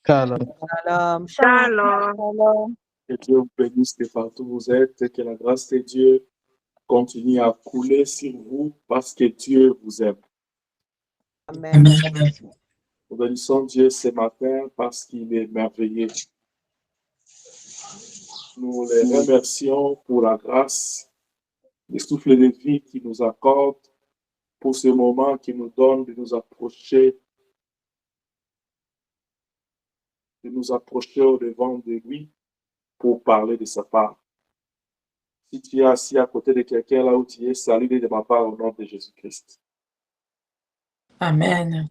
Shalom. Shalom. Shalom. Shalom. Que Dieu vous bénisse de partout où vous êtes et que la grâce de Dieu continue à couler sur vous parce que Dieu vous aime. Amen. Nous bénissons Dieu ce matin parce qu'il est merveilleux. Nous les remercions pour la grâce, le souffle de vie qu'il nous accorde, pour ce moment qu'il nous donne de nous approcher au devant de lui pour parler de sa part. Si tu es assis à côté de quelqu'un là où tu es, salue-le de ma part au nom de Jésus-Christ. Amen.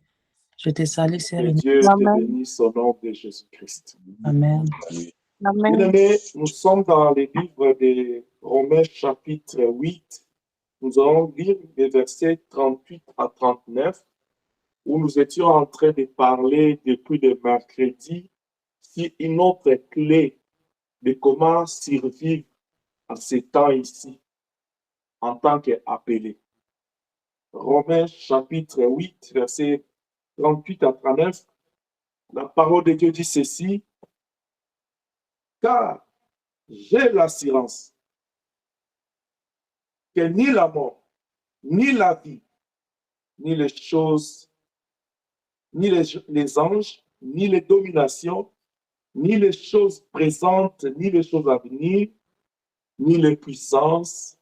Je te salue, Que Seigneur. Dieu te Amen. bénisse au nom de Jésus-Christ. Amen. Amen. Bien-aimés, nous sommes dans le livre de Romains chapitre 8. Nous allons lire les versets 38 à 39, où nous étions en train de parler depuis le mercredi sur une autre clé de comment survivre à ce temps ici en tant qu'appelé. Romains chapitre 8, versets 38 à 39, la parole de Dieu dit ceci: car j'ai l'assurance que ni la mort, ni la vie, ni les choses, ni les anges, ni les dominations, ni les choses présentes, ni les choses à venir, ni les puissances,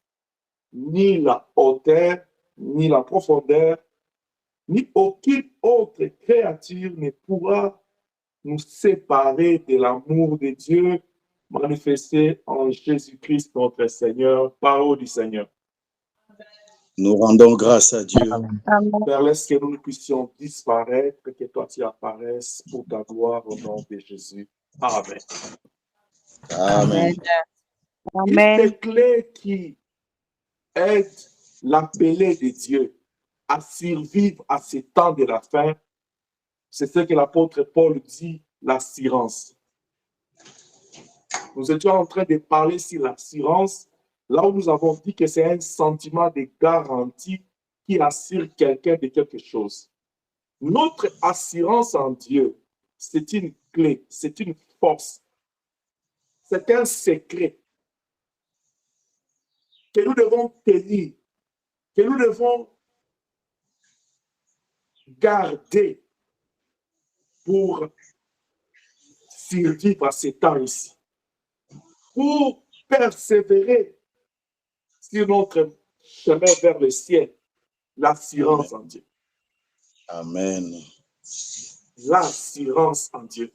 ni la hauteur, ni la profondeur, ni aucune autre créature ne pourra nous séparer de l'amour de Dieu manifesté en Jésus-Christ notre Seigneur. Parole du Seigneur. Nous rendons grâce à Dieu. Amen. Père, laisse que nous puissions disparaître, que toi tu apparaisses pour ta gloire au nom de Jésus. Amen. Amen. Amen. Une des clés qui aide l'appelé de Dieu à survivre à ces temps de la fin, c'est ce que l'apôtre Paul dit, l'assurance. Nous étions en train de parler sur l'assurance, là où nous avons dit que c'est un sentiment de garantie qui assure quelqu'un de quelque chose. Notre assurance en Dieu, c'est une clé, c'est une force, c'est un secret que nous devons tenir, que nous devons garder pour survivre à ces temps ici, pour persévérer sur notre chemin vers le ciel, l'assurance en Dieu. Amen. L'assurance en Dieu.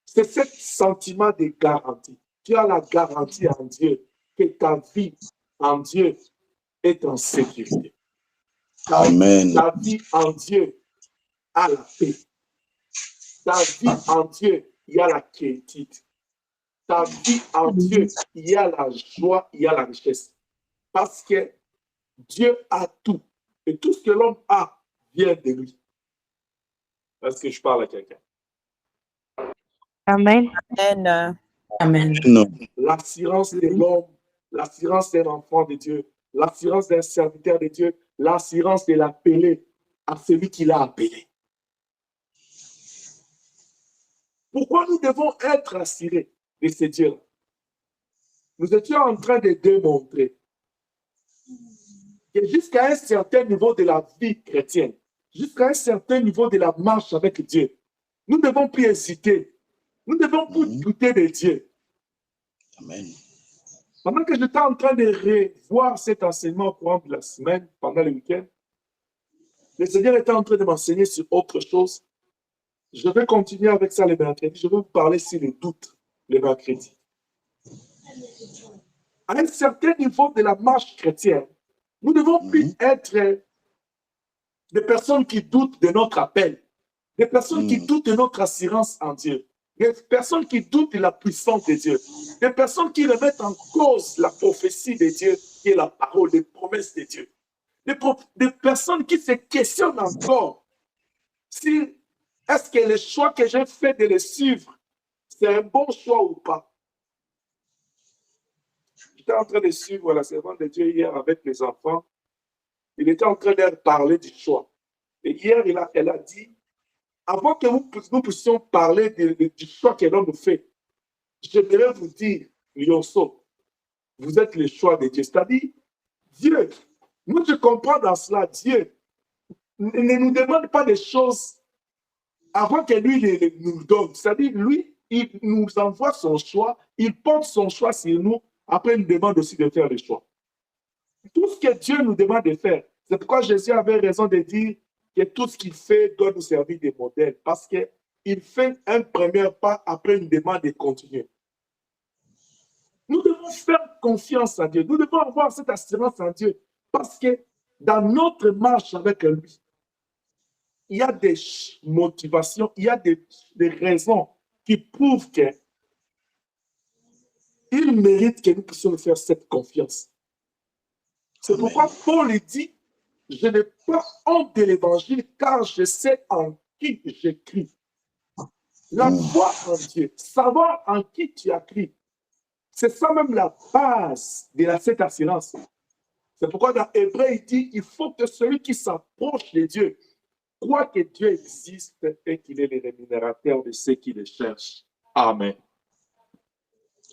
C'est ce sentiment de garantie. Tu as la garantie en Dieu que ta vie en Dieu est en sécurité. Amen. Ta vie en Dieu a la paix. Ta vie en Dieu, il y a la quiétude. Ta vie en Dieu, il y a la joie, il y a la richesse. Parce que Dieu a tout. Et tout ce que l'homme a vient de lui. Est-ce que je parle à quelqu'un? Amen. Amen. Amen. Non. L'assurance de l'homme, l'assurance d'un enfant de Dieu, l'assurance d'un serviteur de Dieu, l'assurance de l'appelé à celui qui l'a appelé. Pourquoi nous devons être assurés de ce Dieu-là? Nous étions en train de démontrer que jusqu'à un certain niveau de la vie chrétienne, jusqu'à un certain niveau de la marche avec Dieu, nous ne devons plus hésiter. Nous ne devons plus douter de Dieu. Amen. Pendant que j'étais en train de revoir cet enseignement au cours de la semaine, pendant le week-end, le Seigneur était en train de m'enseigner sur autre chose. Je vais continuer avec ça le mercredi. Je vais vous parler sur les doutes le mercredi. À un certain niveau de la marche chrétienne, nous ne devons plus être des personnes qui doutent de notre appel, des personnes qui doutent de notre assurance en Dieu, des personnes qui doutent de la puissance de Dieu, des personnes qui remettent en cause la prophétie de Dieu, qui est la parole, les promesses de Dieu, des personnes qui se questionnent encore si est-ce que le choix que j'ai fait de les suivre, c'est un bon choix ou pas. J'étais en train de suivre la servante de Dieu hier avec les enfants. Il était en train de leur parler du choix. Et hier, elle a dit, avant que nous puissions parler du choix que l'homme fait, j'aimerais vous dire, Lionceau, vous êtes le choix de Dieu. C'est-à-dire, Dieu, moi je comprends dans cela, Dieu ne nous demande pas des choses avant que lui nous donne. C'est-à-dire, lui, il nous envoie son choix, il porte son choix sur nous, après il nous demande aussi de faire le choix. Tout ce que Dieu nous demande de faire, c'est pourquoi Jésus avait raison de dire que tout ce qu'il fait doit nous servir de modèle, parce qu'il fait un premier pas, après une demande de continuer. Nous devons faire confiance à Dieu, nous devons avoir cette assurance en Dieu, parce que dans notre marche avec lui, il y a des motivations, il y a des raisons qui prouvent qu'il mérite que nous puissions faire cette confiance. C'est pourquoi Paul dit, je n'ai pas honte de l'évangile car je sais en qui j'écris. La foi en Dieu, savoir en qui tu as cru, c'est ça même la base de cette assurance. C'est pourquoi dans Hébreu, il dit, il faut que celui qui s'approche de Dieu croit que Dieu existe et qu'il est le rémunérateur de ceux qui le cherchent. Amen.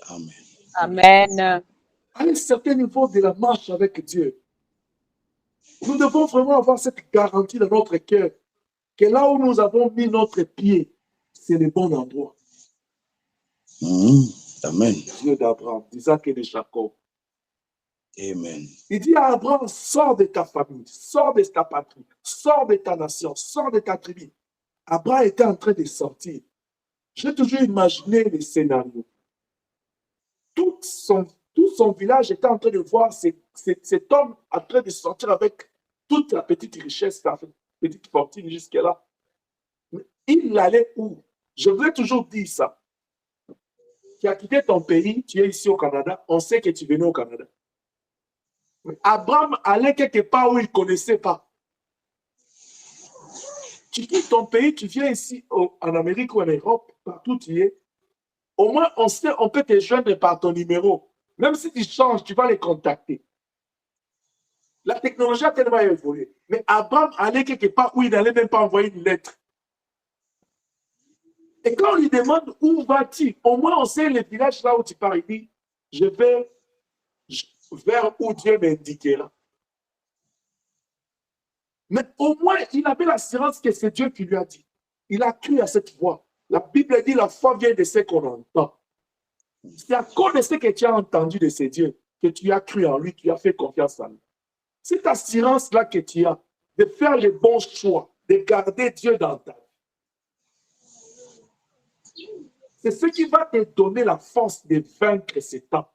Amen. Amen. À un certain niveau de la marche avec Dieu, nous devons vraiment avoir cette garantie dans notre cœur que là où nous avons mis notre pied, c'est le bon endroit. Amen. Dieu d'Abraham, d'Isaac et de Jacob. Amen. Il dit à Abraham, sors de ta famille, sors de ta patrie, sors de ta nation, sors de ta tribu. Abraham était en train de sortir. J'ai toujours imaginé les scénarios. Tout son village était en train de voir cet homme en train de sortir avec toute la petite richesse, la petite fortune jusque-là. Il allait où? Je voulais toujours dire ça. Tu as quitté ton pays, tu es ici au Canada, on sait que tu venais au Canada. Mais Abraham allait quelque part où il ne connaissait pas. Tu quittes ton pays, tu viens ici en Amérique ou en Europe, partout où tu es. Au moins, on sait, on peut te joindre par ton numéro. Même si tu changes, tu vas les contacter. La technologie a tellement évolué. Mais Abraham allait quelque part où il n'allait même pas envoyer une lettre. Et quand on lui demande où vas-tu, au moins on sait le village là où tu pars. Il dit, je vais vers où Dieu m'indiquera. Mais au moins, il avait l'assurance que c'est Dieu qui lui a dit. Il a cru à cette voix. La Bible dit la foi vient de ce qu'on entend. C'est à cause de ce que tu as entendu de ces dieux que tu as cru en lui, tu as fait confiance en lui. Cette assurance-là que tu as de faire les bons choix, de garder Dieu dans ta vie, c'est ce qui va te donner la force de vaincre ces temps,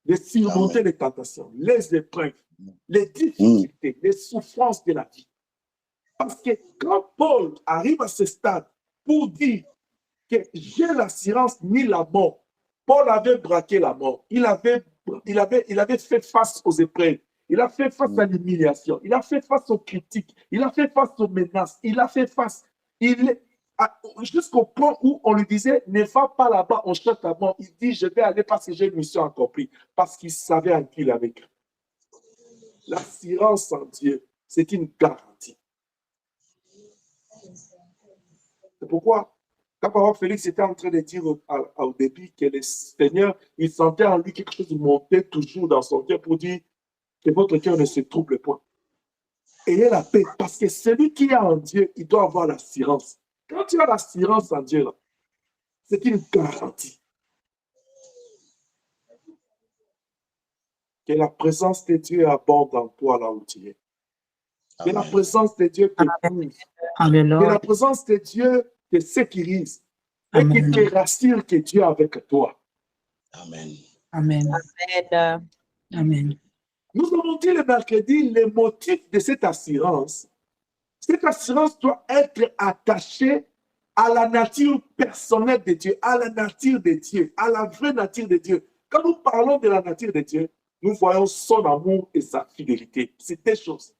de surmonter les tentations, les épreuves, les difficultés, les souffrances de la vie. Parce que quand Paul arrive à ce stade pour dire que j'ai l'assurance ni la mort, Paul avait braqué la mort. Il avait fait face aux épreuves. Il a fait face à l'humiliation. Il a fait face aux critiques. Il a fait face aux menaces. Il a fait face. Jusqu'au point où on lui disait, ne va pas là-bas, on cherche la mort. Il dit, je vais aller parce que j'ai une mission accomplie. Parce qu'il savait en qui il avait cru. L'assurance en Dieu, c'est une garantie. C'est pourquoi, quand Papa Félix était en train de dire au début que le Seigneur, il sentait en lui quelque chose monter toujours dans son cœur pour dire que votre cœur ne se trouble point. Ayez la paix, parce que celui qui est en Dieu, il doit avoir l'assurance. Quand tu as l'assurance en Dieu, c'est une garantie. Que la présence de Dieu abonde en toi là où tu es. Que la présence de Dieu te couvre. Que la présence de Dieu te sécurise. Et qu'il te rassure que Dieu est avec toi. Amen. Amen. Amen. Amen. Nous avons dit le mercredi les motifs de cette assurance. Cette assurance doit être attachée à la nature personnelle de Dieu, à la nature de Dieu, à la vraie nature de Dieu. Quand nous parlons de la nature de Dieu, nous voyons son amour et sa fidélité. C'est des choses.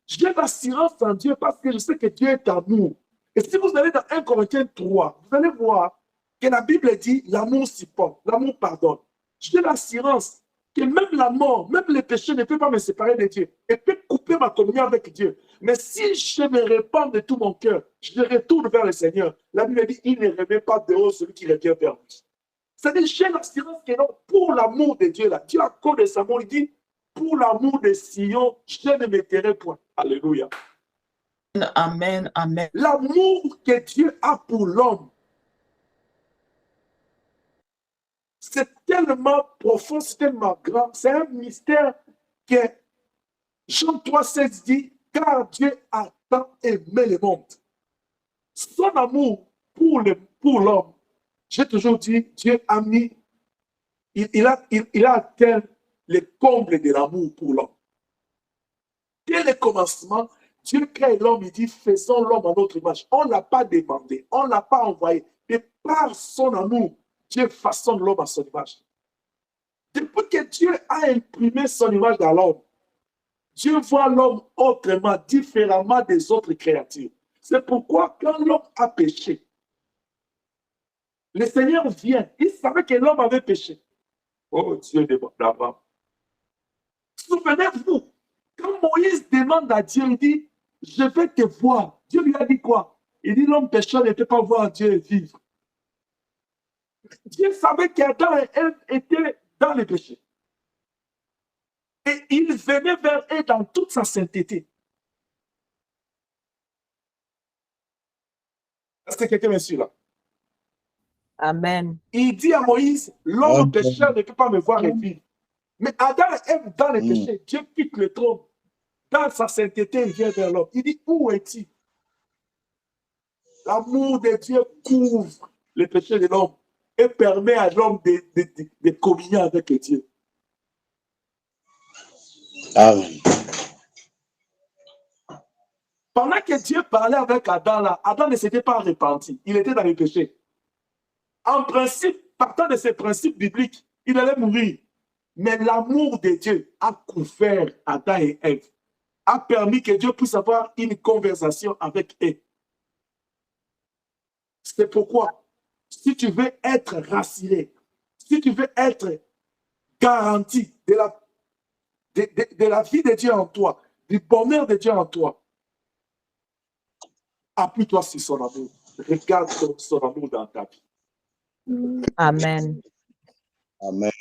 J'ai l'assurance en Dieu parce que je sais que Dieu est amour. Et si vous allez dans 1 Corinthiens 3, vous allez voir que la Bible dit l'amour supporte, l'amour pardonne. J'ai l'assurance que même la mort, même les péchés ne peuvent pas me séparer de Dieu et peut couper ma communion avec Dieu. Mais si je me répands de tout mon cœur, je retourne vers le Seigneur. La Bible dit, il ne remet pas dehors celui qui revient vers lui. C'est-à-dire, j'ai l'assurance que non, pour l'amour de Dieu, là, Dieu accorde sa mort, il dit, pour l'amour de Sion, je ne me tairai point. Alléluia. Amen. Amen. L'amour que Dieu a pour l'homme, c'est tellement profond, c'est tellement grand, c'est un mystère que Jean 3,16 dit, car Dieu a tant aimé le monde. Son amour pour l'homme, j'ai toujours dit, Dieu a mis, il a atteint le comble de l'amour pour l'homme. Dès le commencement, Dieu crée l'homme, il dit, faisons l'homme à notre image. On ne l'a pas demandé, on ne l'a pas envoyé. Mais par son amour, Dieu façonne l'homme à son image. Depuis que Dieu a imprimé son image dans l'homme, Dieu voit l'homme autrement, différemment des autres créatures. C'est pourquoi quand l'homme a péché, le Seigneur vient. Il savait que l'homme avait péché. Oh Dieu d'abord. Souvenez-vous, quand Moïse demande à Dieu, il dit, je vais te voir. Dieu lui a dit quoi? Il dit, l'homme pécheur ne peut pas voir Dieu et vivre. Dieu savait qu'Adam et Ève étaient dans le péché. Et il venait vers eux dans toute sa sainteté. Est-ce que quelqu'un me suit là? Amen. Il dit à Moïse, l'homme pécheur ne peut pas me voir et vivre. Mais Adam et Ève dans le péché, Dieu quitte le trône. Dans sa sainteté, il vient vers l'homme. Il dit, où est-il? L'amour de Dieu couvre le péché de l'homme et permet à l'homme de communier avec Dieu. Amen. Pendant que Dieu parlait avec Adam, là, Adam ne s'était pas repenti. Il était dans le péché. En principe, partant de ces principes bibliques, il allait mourir. Mais l'amour de Dieu a couvert Adam et Ève, a permis que Dieu puisse avoir une conversation avec eux. C'est pourquoi, si tu veux être rassuré, si tu veux être garanti de la vie de Dieu en toi, du bonheur de Dieu en toi, appuie-toi sur son amour. Regarde son amour dans ta vie. Amen. Amen.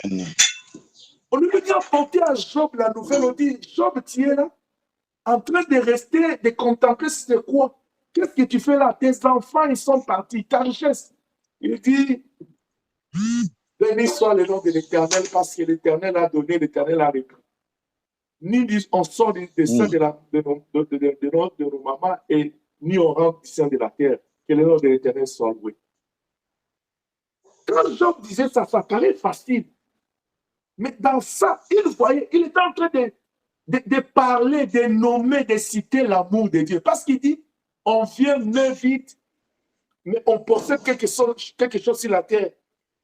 On lui dit apporter à Job la nouvelle, on dit, Job, tu es là, en train de rester, de contempler c'est quoi? Qu'est-ce que tu fais là? Tes enfants, ils sont partis, ta richesse. Il dit, béni soit le nom de l'Éternel, parce que l'Éternel a donné, l'Éternel a repris. Ni on sort du sein de nos mamans et ni on rentre du sein de la terre. Que le nom de l'Éternel soit loué. Quand Job disait ça, ça paraît facile. Mais dans ça, il voyait, il était en train de parler, de nommer, de citer l'amour de Dieu. Parce qu'il dit, on vient mais vite, mais on possède quelque chose sur la terre.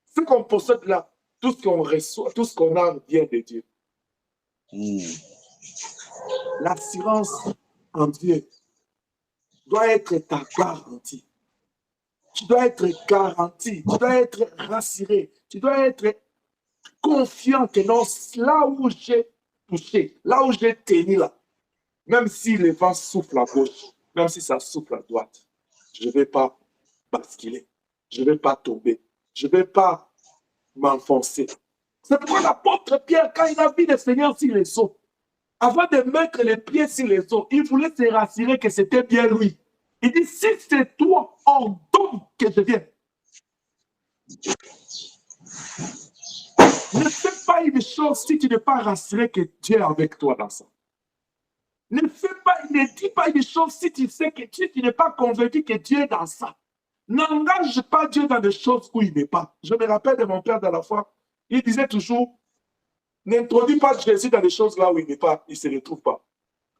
Ce qu'on possède là, tout ce qu'on reçoit, tout ce qu'on a vient de Dieu. L'assurance en Dieu doit être ta garantie. Tu dois être garanti, tu dois être rassuré, tu dois être confiant que non, là où j'ai touché, là où j'ai tenu là, même si le vent souffle à gauche, même si ça souffle à droite, je ne vais pas basculer, je ne vais pas tomber, je ne vais pas m'enfoncer. C'est pourquoi l'apôtre Pierre, quand il a vu le Seigneur sur les eaux, avant de mettre les pieds sur les eaux, il voulait se rassurer que c'était bien lui. Il dit, si c'est toi, ordonne que je vienne. Ne fais pas une chose si tu n'es pas rassuré que Dieu est avec toi dans ça. Ne dis pas une chose si tu sais que tu n'es pas convaincu que Dieu est dans ça. N'engage pas Dieu dans des choses où il n'est pas. Je me rappelle de mon père dans la foi, il disait toujours, n'introduis pas Jésus dans les choses là où il n'est pas, il ne se retrouve pas.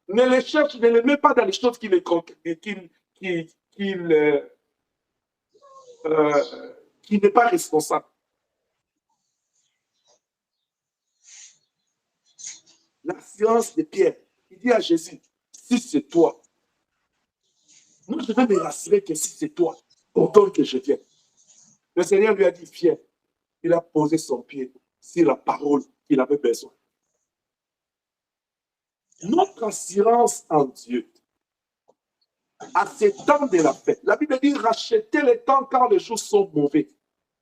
Ne le cherche, ne le mets pas dans les choses qui n'est pas responsable. L'assurance de Pierre, il dit à Jésus, si c'est toi, moi je vais me rassurer que si c'est toi, ordonne que je vienne. Le Seigneur lui a dit, viens. Il a posé son pied sur la parole qu'il avait besoin. Notre assurance en Dieu, à ces temps de la fête, la Bible dit rachetez les temps car les jours sont mauvais.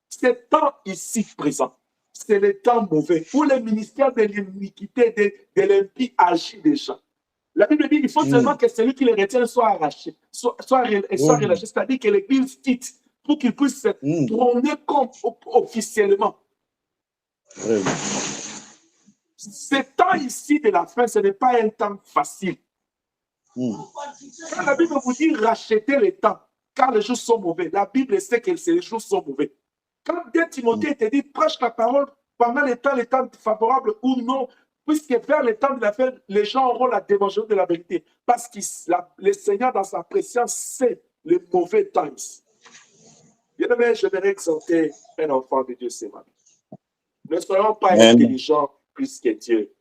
Ces temps ici présents, c'est les temps mauvais où le ministère de l'iniquité de l'impie agit déjà. La Bible dit qu'il faut seulement que celui qui les retient soit arraché, soit relâché, c'est-à-dire que l'Église quitte pour qu'il puisse se tourner compte officiellement. Ce temps ici de la fin, ce n'est pas un temps facile. Quand la Bible vous dit racheter les temps, car les jours sont mauvais, la Bible sait que les jours sont mauvais. Quand 2 Timothée te dit prêche la parole pendant les temps favorables ou non, puisque vers les temps de la fin, les gens auront la démangerie de la vérité. Parce que le Seigneur, dans sa préscience, sait les mauvais temps. Bien aimé, je vais exhorter un enfant de Dieu ce matin. Ne soyons pas intelligents plus que Dieu.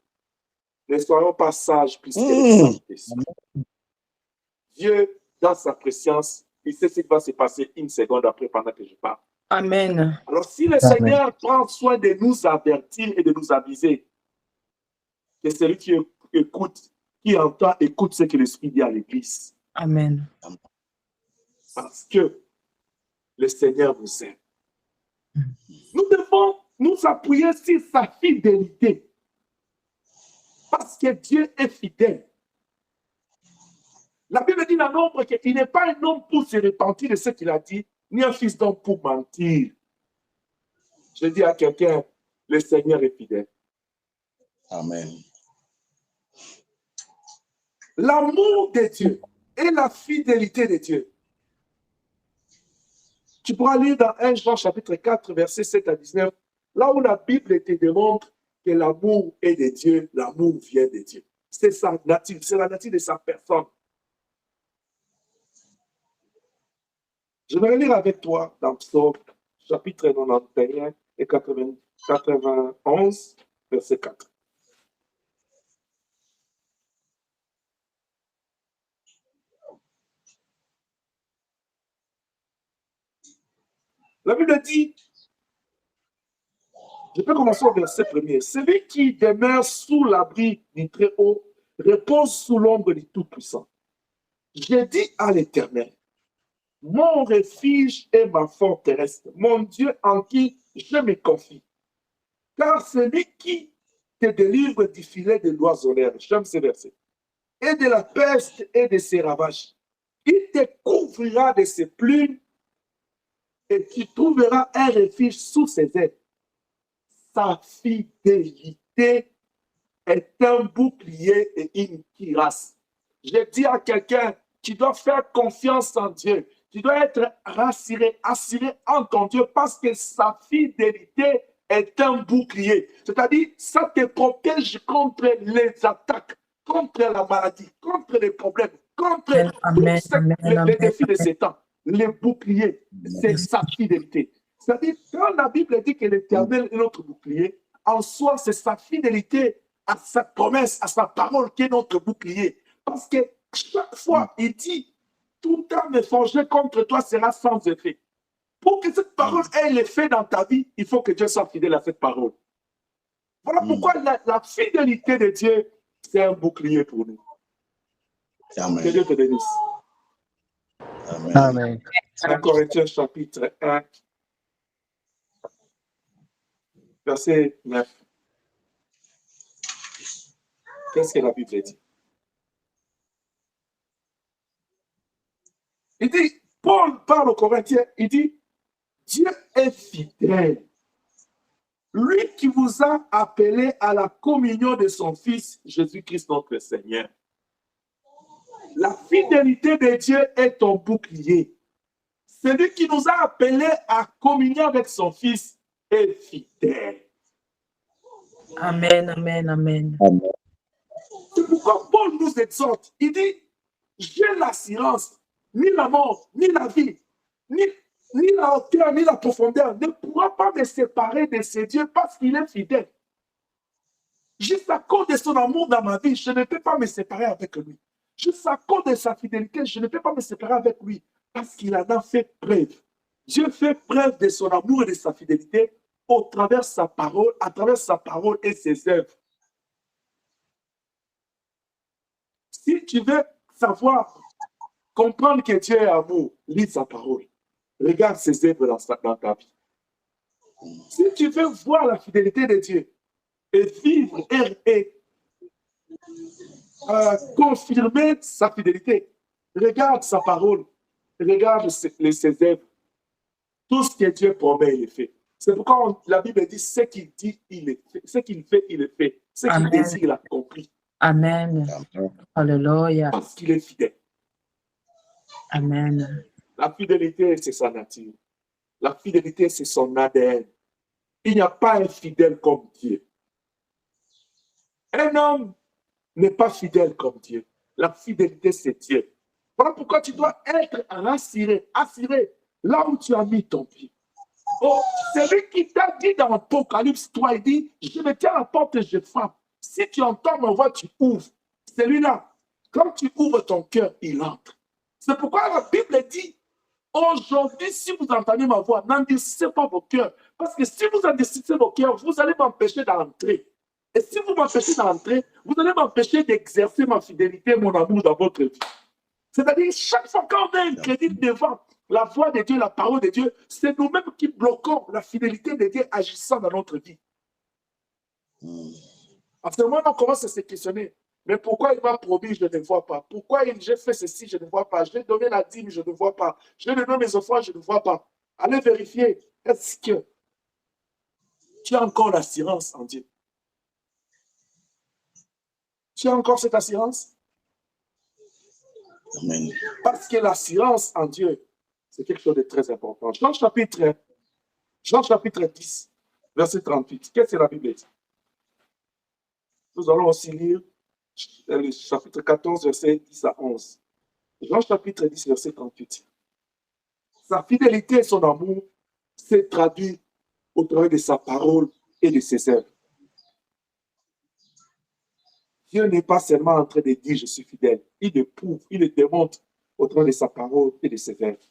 Ne soyons pas sages plus que les saints. Dieu, dans sa préscience, il sait ce qui va se passer une seconde après pendant que je parle. Amen. Alors, si le Seigneur prend soin de nous avertir et de nous aviser, que celui qui écoute, qui entend, écoute ce que l'Esprit dit à l'Église. Amen. Parce que le Seigneur nous aime. Nous devons nous appuyer sur sa fidélité. Parce que Dieu est fidèle. La Bible dit dans Nombre qu'il n'est pas un homme pour se repentir de ce qu'il a dit, ni un fils d'homme pour mentir. Je dis à quelqu'un, le Seigneur est fidèle. Amen. L'amour de Dieu et la fidélité de Dieu. Tu pourras lire dans 1 Jean chapitre 4, versets 7 à 19, là où la Bible te démontre que l'amour est de Dieu, l'amour vient de Dieu. C'est sa nature, c'est la nature de sa personne. Je vais lire avec toi dans Psaume chapitre 91 et 91, verset 4. La Bible dit, je peux commencer au verset 1er. Celui qui demeure sous l'abri du Très-Haut repose sous l'ombre du Tout-Puissant. J'ai dit à l'Éternel, mon refuge est ma forteresse, mon Dieu en qui je me confie. Car celui qui te délivre du filet de l'oiseleur, j'aime ce verset, et de la peste et de ses ravages, il te couvrira de ses plumes et tu trouveras un refuge sous ses ailes. Sa fidélité est un bouclier et une cuirasse. Je dis à quelqu'un, tu dois faire confiance en Dieu. Tu dois être rassuré, assuré en ton Dieu parce que sa fidélité est un bouclier. C'est-à-dire, ça te protège contre les attaques, contre la maladie, contre les problèmes, contre les défis de ces temps. Les boucliers, c'est sa fidélité. C'est-à-dire, quand la Bible dit que l'Éternel est notre bouclier, en soi, c'est sa fidélité à sa promesse, à sa parole qui est notre bouclier. Parce que chaque fois, il dit, tout arme forgée contre toi sera sans effet. Pour que cette parole ait l'effet dans ta vie, il faut que Dieu soit fidèle à cette parole. Voilà pourquoi la fidélité de Dieu, c'est un bouclier pour nous. Amen. Que Dieu te bénisse. Amen. Amen. 1 Corinthiens chapitre 1, verset 9. Qu'est-ce que la Bible dit? Il dit, Paul parle aux Corinthiens, il dit, Dieu est fidèle. Lui qui vous a appelé à la communion de son Fils, Jésus-Christ notre Seigneur. La fidélité de Dieu est ton bouclier. Celui qui nous a appelés à communier avec son Fils est fidèle. Amen, amen, amen. C'est pourquoi Paul nous exhorte. Il dit, j'ai l'assurance, ni la mort, ni la vie, ni la hauteur, ni la profondeur ne pourra pas me séparer de ce Dieu parce qu'il est fidèle. Juste à cause de son amour dans ma vie, je ne peux pas me séparer avec lui. Juste à cause de sa fidélité, je ne peux pas me séparer avec lui parce qu'il en a fait preuve. Dieu fait preuve de son amour et de sa fidélité au travers sa parole, à travers sa parole et ses œuvres. Si tu veux savoir, comprendre que Dieu est amour, lis sa parole. Regarde ses œuvres dans ta vie. Si tu veux voir la fidélité de Dieu et vivre et confirmer sa fidélité, regarde sa parole, regarde ses œuvres. Tout ce que Dieu promet, il est fait. C'est pourquoi la Bible dit ce qu'il dit, il est fait. Ce qu'il fait, il est fait. Ce qu'il Amen. désire, il a compris. Amen. Amen. Alléluia. Parce qu'il est fidèle. Amen. La fidélité, c'est sa nature. La fidélité, c'est son ADN. Il n'y a pas un fidèle comme Dieu. Un homme n'est pas fidèle comme Dieu. La fidélité, c'est Dieu. Voilà pourquoi tu dois être assuré là où tu as mis ton pied. Oh, c'est lui qui t'a dit dans l'Apocalypse 3, il dit, je me tiens à la porte et je frappe. Si tu entends ma voix, tu ouvres. C'est lui-là. Quand tu ouvres ton cœur, il entre. C'est pourquoi la Bible dit, aujourd'hui, si vous entendez ma voix, n'endurcissez pas vos cœurs. Parce que si vous endurcissez vos cœurs, vous allez m'empêcher d'entrer. Et si vous m'empêchez d'entrer, vous allez m'empêcher d'exercer ma fidélité, mon amour dans votre vie. C'est-à-dire, chaque fois qu'on a un crédit devant la voix de Dieu, la parole de Dieu, c'est nous-mêmes qui bloquons la fidélité de Dieu agissant dans notre vie. À ce moment, on commence à se questionner. Mais pourquoi il m'a promis, je ne vois pas? Pourquoi j'ai fait ceci, je ne vois pas? J'ai donné la dîme, je ne vois pas. J'ai donné mes offrandes, je ne vois pas. Allez vérifier. Est-ce que tu as encore l'assurance en Dieu? Tu as encore cette assurance? Amen. Parce que l'assurance en Dieu, c'est quelque chose de très important. Jean chapitre 10, verset 38. Qu'est-ce que la Bible dit? Nous allons aussi lire le chapitre 14, verset 10 à 11. Jean chapitre 10, verset 38. Sa fidélité et son amour s'est traduit au travers de sa parole et de ses œuvres. Dieu n'est pas seulement en train de dire je suis fidèle. Il le prouve, il le démontre au travers de sa parole et de ses œuvres.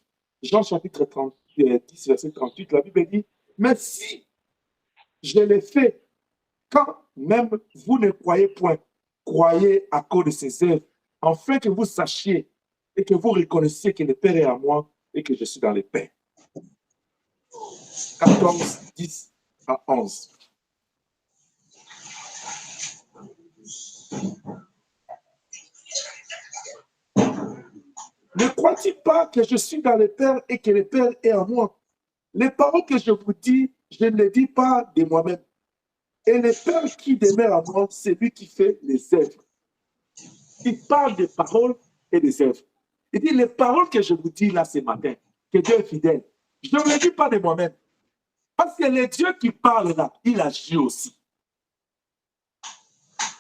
Jean chapitre 10, verset 38, la Bible dit, mais si je l'ai fait, quand même vous ne croyez point, croyez à cause de ses œuvres, afin que vous sachiez et que vous reconnaissiez que le Père est à moi et que je suis dans le Père. 14, 10 à 11. Ne crois-tu pas que je suis dans le Père et que le Père est en moi? Les paroles que je vous dis, je ne les dis pas de moi-même. Et le Père qui demeure en moi, c'est lui qui fait les œuvres. Il parle des paroles et des œuvres. Il dit, les paroles que je vous dis là ce matin, que Dieu est fidèle, je ne les dis pas de moi-même. Parce que le Dieu qui parle là, il agit aussi.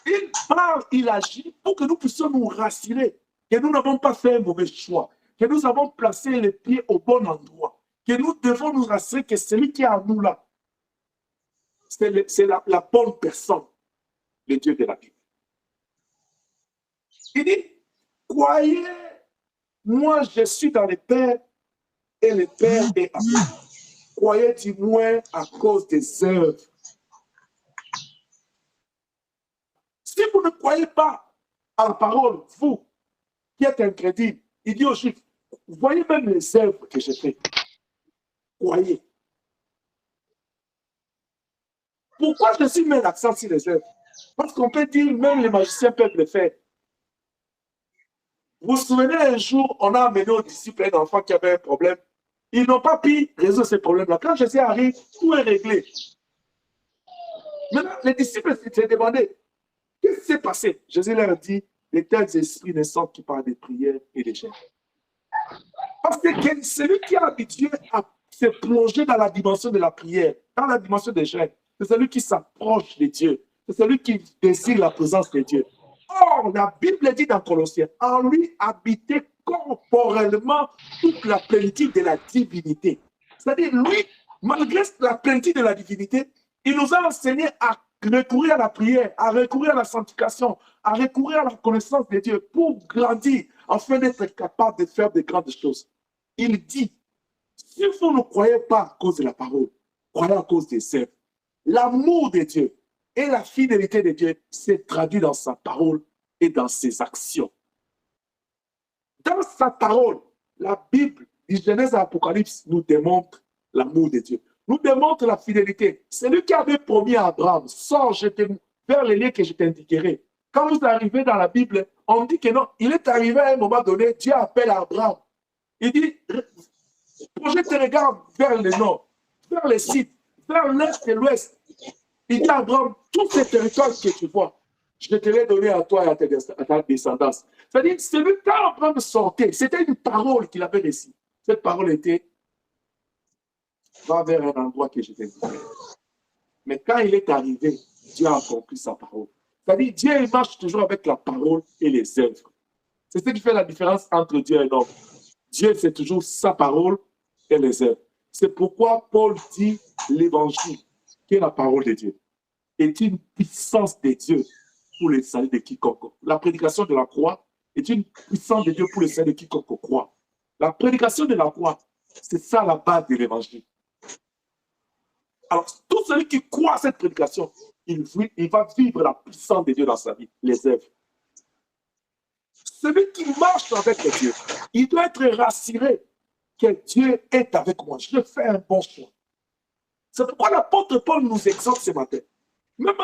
Il parle, il agit pour que nous puissions nous rassurer que nous n'avons pas fait un mauvais choix, que nous avons placé les pieds au bon endroit, que nous devons nous rassurer que celui qui est en nous là, c'est la bonne personne, le Dieu de la Bible. Il dit, croyez, moi je suis dans le Père et le Père est en moi. Croyez du moins à cause des œuvres. Si vous ne croyez pas à la parole, vous qui êtes incrédule, il dit aux Juifs, voyez même les œuvres que j'ai faites. Croyez. Pourquoi je suis mis l'accent sur les œuvres? Parce qu'on peut dire, même les magiciens peuvent le faire. Vous vous souvenez, un jour, on a amené aux disciples un enfant qui avait un problème. Ils n'ont pas pu résoudre ce problème-là. Quand Jésus arrive, tout est réglé. Maintenant, les disciples s'étaient demandé, qu'est-ce qui s'est passé? Jésus leur dit, les tels esprits ne sont qui par des prières et des jeûnes. Parce que celui qui est habitué à se plonger dans la dimension de la prière, dans la dimension des jeûnes, c'est celui qui s'approche de Dieu. C'est celui qui désire la présence de Dieu. Or, la Bible dit dans Colossiens, en lui habitait corporellement toute la plénitude de la divinité. C'est-à-dire, lui, malgré la plénitude de la divinité, il nous a enseigné à recourir à la prière, à recourir à la sanctification, à recourir à la connaissance de Dieu pour grandir, afin d'être capable de faire de grandes choses. Il dit, si vous ne croyez pas à cause de la parole, croyant à cause des œuvres. L'amour de Dieu et la fidélité de Dieu s'est traduit dans sa parole et dans ses actions. Dans sa parole, la Bible, du Genèse à l'Apocalypse, nous démontre l'amour de Dieu, nous démontre la fidélité. C'est lui qui avait promis à Abraham, sors vers les lieux que je t'indiquerai. Quand vous arrivez dans la Bible, on dit que non, il est arrivé à un moment donné, Dieu appelle Abraham. Il dit, projette tes regards vers le nord, vers le sud, vers l'est et l'ouest. Il dit à Abraham, tous ces territoires que tu vois, je te l'ai donné à toi et à ta descendance. C'est-à-dire, celui quand Abraham sortait, c'était une parole qu'il avait reçue. Cette parole était, va vers un endroit que je t'ai dit. Mais quand il est arrivé, Dieu a accompli sa parole. C'est-à-dire, Dieu il marche toujours avec la parole et les œuvres. C'est ce qui fait la différence entre Dieu et l'homme. Dieu, c'est toujours sa parole et les œuvres. C'est pourquoi Paul dit l'évangile, qui est la parole de Dieu, est une puissance de Dieu pour le salut de quiconque. La prédication de la croix est une puissance de Dieu pour le salut de quiconque croit. La prédication de la croix, c'est ça la base de l'évangile. Alors, tout celui qui croit à cette prédication, il va vivre la puissance de Dieu dans sa vie, les œuvres. Celui qui marche avec Dieu, il doit être rassuré que Dieu est avec moi. Je fais un bon choix. C'est pourquoi l'apôtre Paul nous exhorte ce matin. Même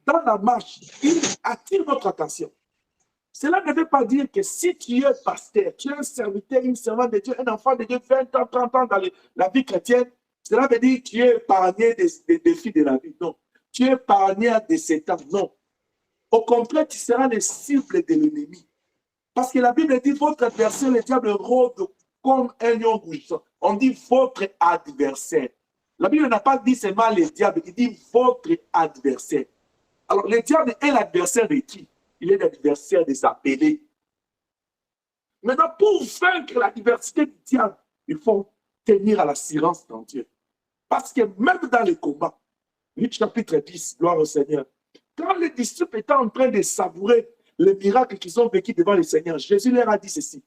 dans la marche, il attire notre attention. Cela ne veut pas dire que si tu es pasteur, tu es un serviteur, une servante de Dieu, un enfant de Dieu, 20 ans, 30 ans dans la vie chrétienne, cela veut dire que tu es épargné des défis de la vie. Non. Tu es épargné de Satan. Non. Au contraire, tu seras le cible de l'ennemi. Parce que la Bible dit votre adversaire, le diable, rôde comme un lion rougissant. On dit votre adversaire. La Bible n'a pas dit seulement le diable, il dit votre adversaire. Alors, le diable est l'adversaire de qui? Il est l'adversaire des appelés. Maintenant, pour vaincre la diversité du diable, il faut tenir à l'assurance dans Dieu. Parce que même dans le combat, Luc chapitre 10, gloire au Seigneur, quand les disciples étaient en train de savourer les miracles qu'ils ont vécu devant le Seigneur, Jésus leur a dit ceci.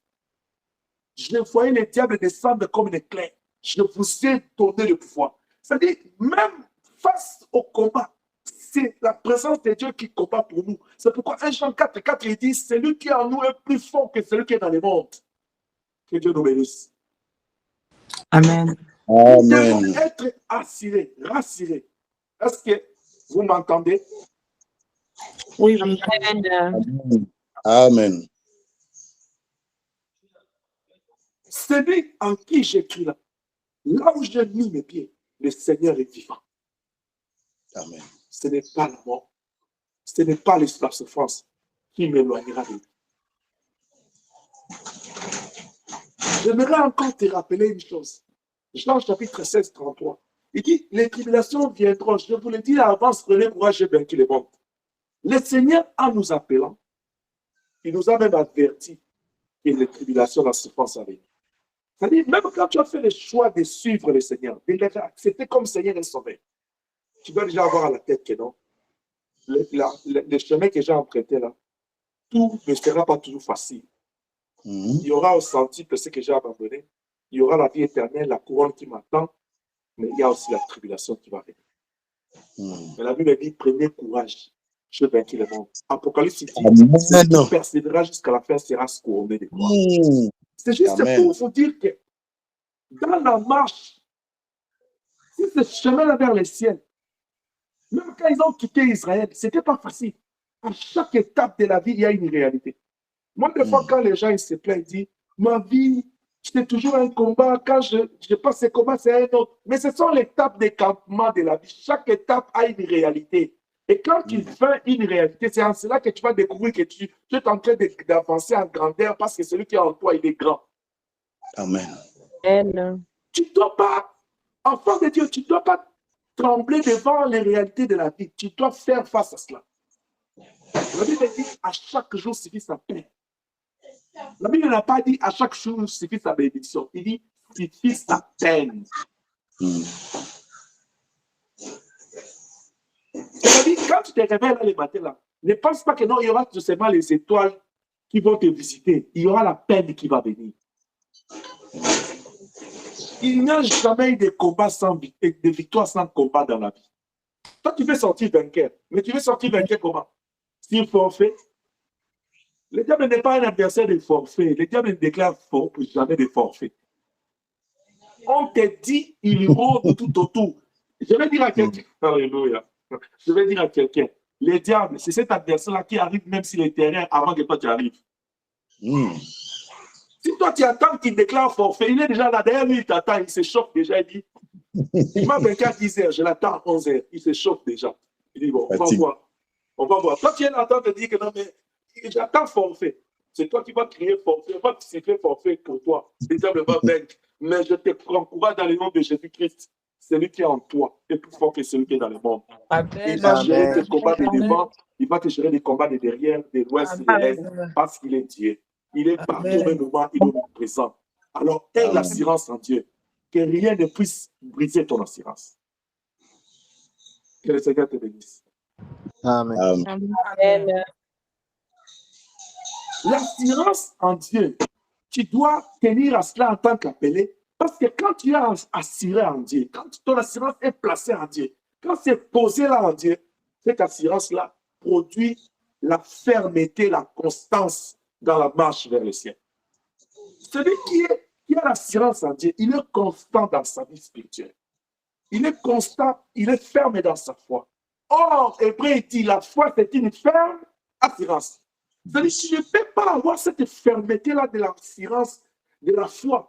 Je voyais les diables descendre comme une éclair. Je vous ai donné le pouvoir. C'est-à-dire, même face au combat, c'est la présence de Dieu qui combat pour nous. C'est pourquoi 1 Jean 4, il dit, celui qui est en nous est plus fort que celui qui est dans le monde. Que Dieu nous bénisse. Amen. Nous devons être assurés, rassurés. Est-ce que vous m'entendez? Oui, oui. Amen. Amen. Celui en qui j'écris là, là où j'ai mis mes pieds, le Seigneur est vivant. Amen. Ce n'est pas la mort, ce n'est pas la souffrance qui m'éloignera de lui. J'aimerais encore te rappeler une chose. Jean chapitre 16, 33. Il dit, les tribulations viendront. Je vous le dis à l'avance, prenez courage, j'ai vaincu le monde. Le Seigneur, en nous appelant, il nous a même averti que les tribulations, la souffrance arrivent. C'est-à-dire, même quand tu as fait le choix de suivre le Seigneur, de l'accepter comme Seigneur et Sauveur, tu dois déjà avoir à la tête que non. Le chemin que j'ai emprunté là, tout ne sera pas toujours facile. Il y aura au centuple ce que j'ai abandonné. Il y aura la vie éternelle, la couronne qui m'attend, mais il y a aussi la tribulation qui va venir. Mais la Bible dit, prenez courage, je vaincu le monde. Apocalypse dit, celui qui persévérera jusqu'à la fin sera couronné de gloire. C'est juste pour vous dire que dans la marche, si ce chemin-là vers le ciel, même quand ils ont quitté Israël, ce n'était pas facile. À chaque étape de la vie, il y a une réalité. Moi, des fois, quand les gens ils se plaignent, ils disent, ma vie, c'est toujours un combat. Quand je passe ce combat, c'est un autre. Mais ce sont les étapes de campement de la vie. Chaque étape a une réalité. Et quand tu fais une réalité, c'est en cela que tu vas découvrir que tu es en train d'avancer en grandeur parce que celui qui est en toi, il est grand. Amen. Tu ne dois pas, enfant de Dieu, tu ne dois pas trembler devant les réalités de la vie. Tu dois faire face à cela. La Bible dit à chaque jour suffit sa peine. La Bible n'a pas dit à chaque jour suffit sa bénédiction. Il dit suffit sa peine. C'est-à-dire, quand tu te réveilles là, les matins, là, ne pense pas que non, il y aura tout simplement les étoiles qui vont te visiter. Il y aura la peine qui va venir. Il n'y a jamais eu de combat sans de victoire sans combat dans la vie. Toi, tu veux sortir vainqueur. Mais tu veux sortir vainqueur comment? S'il forfait. Le diable n'est pas un adversaire de forfait. Le diable ne déclare jamais de forfait. On te dit, il rôde tout autour. Je vais dire à quelqu'un, alléluia. Je vais dire à quelqu'un, le diable, c'est cet adversaire-là qui arrive même sur le terrain avant que toi tu arrives. Si toi tu attends qu'il déclare forfait, il est déjà là, derrière lui, il t'attend, il se chauffe déjà, il dit, il m'a vaincu à 10 h, je l'attends à 11 h, il se chauffe déjà. Il dit, bon, on va voir. On va voir. Toi tu es là, toi tu te dis que non, mais j'attends forfait. C'est toi qui vas crier forfait, pas que c'est fait forfait pour toi. Le diable va vaincre. Mais je te prends courage dans le nom de Jésus-Christ. Celui qui est en toi est plus fort que celui qui est dans le monde. Amen. Il va gérer Amen. tes combats de Amen. devant, il va te gérer des combats de derrière, de l'ouest, de Amen. l'est, parce qu'il est Dieu. Il est partout au Amen. même moment, il est présent. Alors, aie l'assurance en Dieu, que rien ne puisse briser ton assurance. Que le Seigneur te bénisse. Amen. Amen. L'assurance en Dieu, tu dois tenir à cela en tant qu'appelé, parce que quand tu es assuré en Dieu, quand ton assurance est placée en Dieu, quand c'est posé là en Dieu, cette assurance-là produit la fermeté, la constance dans la marche vers le ciel. Celui qui a l'assurance en Dieu, il est constant dans sa vie spirituelle. Il est constant, il est ferme dans sa foi. Or, Hébreu dit, la foi, c'est une ferme assurance. C'est-à-dire que tu ne peux pas avoir cette fermeté-là de l'assurance, de la foi,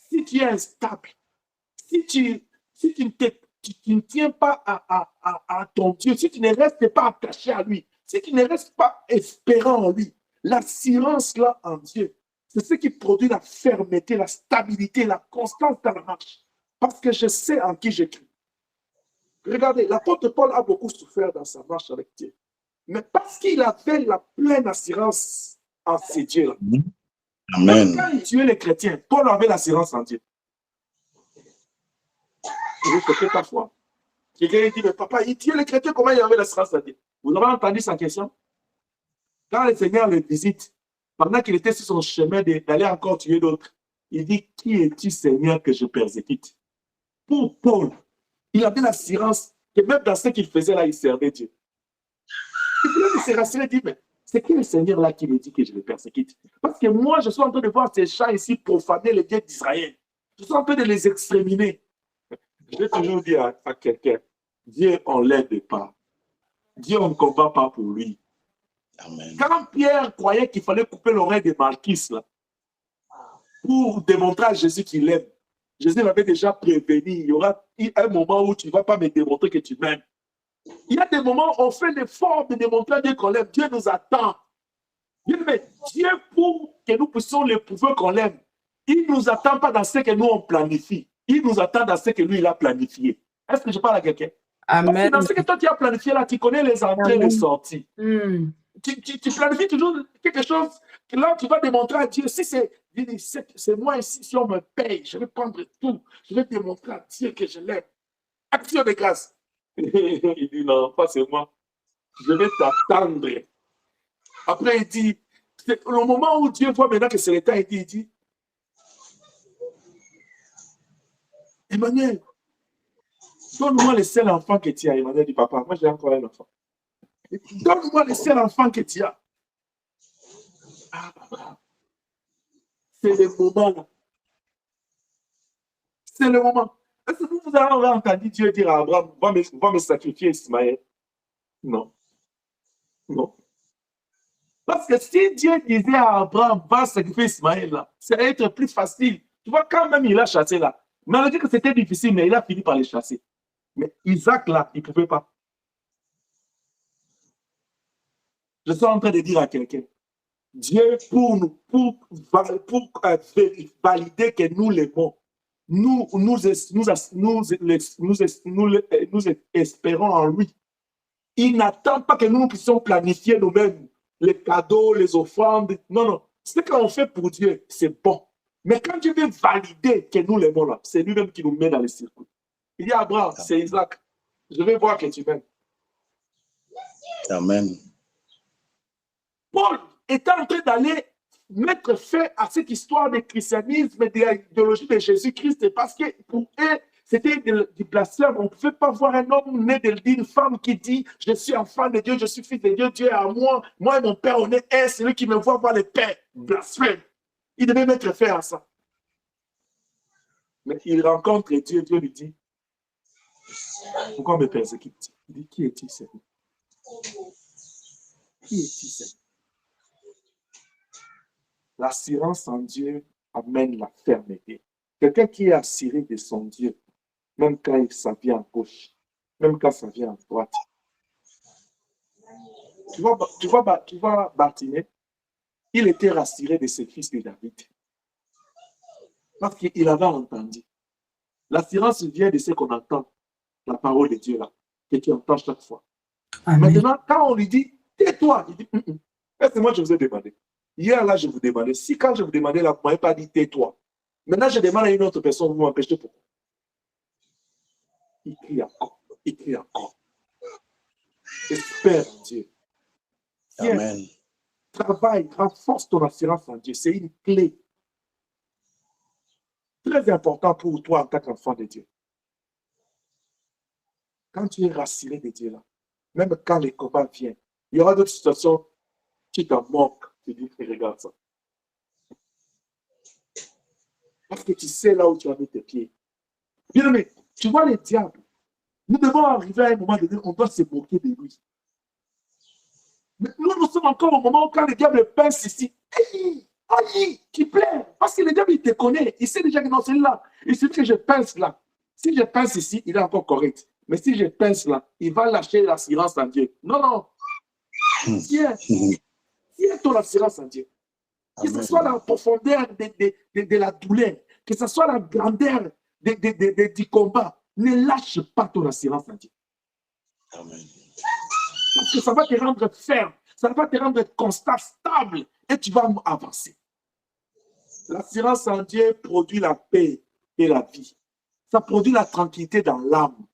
si tu es instable, si tu ne tiens pas à ton Dieu, si tu ne restes pas attaché à lui, si tu ne restes pas espérant en lui, l'assurance-là en Dieu, c'est ce qui produit la fermeté, la stabilité, la constance dans la marche. Parce que je sais en qui j'écris. Regardez, l'apôtre Paul a beaucoup souffert dans sa marche avec Dieu. Mais parce qu'il avait la pleine assurance en ces dieux-là. Amen. Quand il tuait les chrétiens, Paul avait l'assurance en Dieu. Il faut ta foi. Quelqu'un dit, mais papa, il tuait les chrétiens, comment il avait l'assurance en Dieu? Vous avez entendu sa question? Quand le Seigneur le visite, pendant qu'il était sur son chemin d'aller encore tuer d'autres, il dit, qui es-tu, Seigneur, que je persécute? Pour Paul, il avait l'assurance que même dans ce qu'il faisait là, il servait Dieu. Il voulait se rassurer, il dit, mais c'est qui le Seigneur là qui me dit que je le persécute? Parce que moi, je suis en train de voir ces chats ici profaner les dieux d'Israël. Je suis en train de les exterminer. Je vais toujours dire à quelqu'un, Dieu, on ne l'aide pas. Dieu, on ne combat pas pour lui. Amen. Quand Pierre croyait qu'il fallait couper l'oreille de Malchus là, pour démontrer à Jésus qu'il l'aime, Jésus l'avait déjà prévenu, il y aura un moment où tu ne vas pas me démontrer que tu m'aimes. Il y a des moments où on fait l'effort de démontrer à Dieu qu'on l'aime. Dieu nous attend. Mais Dieu, pour que nous puissions l'éprouver qu'on l'aime, il ne nous attend pas dans ce que nous on planifie. Il nous attend dans ce que lui il a planifié. Est-ce que je parle à quelqu'un? Amen. Dans ce que toi tu as planifié là, tu connais les entrées et les sorties. Tu planifies toujours quelque chose que là tu vas démontrer à Dieu. Si c'est moi ici, si on me paye, je vais prendre tout. Je vais démontrer à Dieu que je l'aime. Action de grâce. Il dit non, pas c'est moi. Je vais t'attendre. Après, il dit, le moment où Dieu voit maintenant que c'est le temps, il dit, Emmanuel, donne-moi le seul enfant que tu as. Emmanuel dit, papa, moi j'ai encore un enfant. Donne-moi le seul enfant que tu as. Ah, papa. C'est le moment là. C'est le moment. Est-ce que vous avez entendu Dieu dire à Abraham, va me sacrifier Ismaël? Non. Non. Parce que si Dieu disait à Abraham, va sacrifier Ismaël là, ça allait être plus facile. Tu vois, quand même il a chassé là. Malgré que c'était difficile, mais il a fini par les chasser. Mais Isaac là, il ne pouvait pas. Je suis en train de dire à quelqu'un, Dieu, pour valider que nous l'aimons, nous espérons en lui. Il n'attend pas que nous puissions planifier nous-mêmes les cadeaux, les offrandes. Non, non. Ce qu'on fait pour Dieu, c'est bon. Mais quand Dieu veut valider que nous l'aimons là, c'est lui-même qui nous met dans les circuits. Il dit à Abraham, c'est Isaac. Je vais voir que tu m'aimes. Amen. Paul était en train d'aller mettre fin à cette histoire de christianisme et de l'idéologie de Jésus-Christ parce que pour eux, c'était du blasphème. On ne pouvait pas voir un homme né d'une femme qui dit « Je suis enfant de Dieu, je suis fils de Dieu, Dieu est à moi. Moi et mon Père, on est un, celui qui me voit voir le Père. » Blasphème. Il devait mettre fin à ça. Mais il rencontre Dieu, Dieu lui dit « Pourquoi me persécutes-tu » Il dit « Qui es-tu, Seigneur? Qui es-tu, Seigneur? » L'assurance en Dieu amène la fermeté. Quelqu'un qui est assuré de son Dieu, même quand ça vient à gauche, même quand ça vient à droite. Tu vois Bartimée, il était rassuré de ses fils de David. Parce qu'il avait entendu. L'assurance vient de ce qu'on entend, la parole de Dieu là, que tu entends chaque fois. Amen. Maintenant, quand on lui dit, tais-toi, il dit, est-ce que moi je vous ai demandé? Hier là, je vous demandais, si quand je vous demandais là, vous ne m'avez pas dit, tais-toi. Maintenant, je demande à une autre personne, vous m'empêchez pourquoi? Il crie encore, il crie encore. Espère en Dieu. Tiens, Amen. travaille, renforce ton assurance en Dieu. C'est une clé très importante pour toi en tant qu'enfant de Dieu. Quand tu es rassuré de Dieu là, même quand les combats viennent, il y aura d'autres situations, tu t'en moques. Tu dis, regarde ça. Parce que tu sais là où tu as mis tes pieds. Bien aimé, tu vois les diables. Nous devons arriver à un moment donné, on doit se moquer de lui. Mais nous sommes encore au moment où quand le diable pince ici, aïe, tu plais. Parce que le diable, il te connaît. Il sait déjà que non, c'est là. Il suffit que je pince là. Si je pince ici, il est encore correct. Mais si je pince là, il va lâcher l'assurance en Dieu. Non, non. Tiens ton assurance en Dieu. Que ce soit la profondeur de la douleur, que ce soit la grandeur du combat, ne lâche pas ton assurance en Dieu. Amen. Parce que ça va te rendre ferme, ça va te rendre constant, stable, et tu vas avancer. L'assurance en Dieu produit la paix et la vie. Ça produit la tranquillité dans l'âme.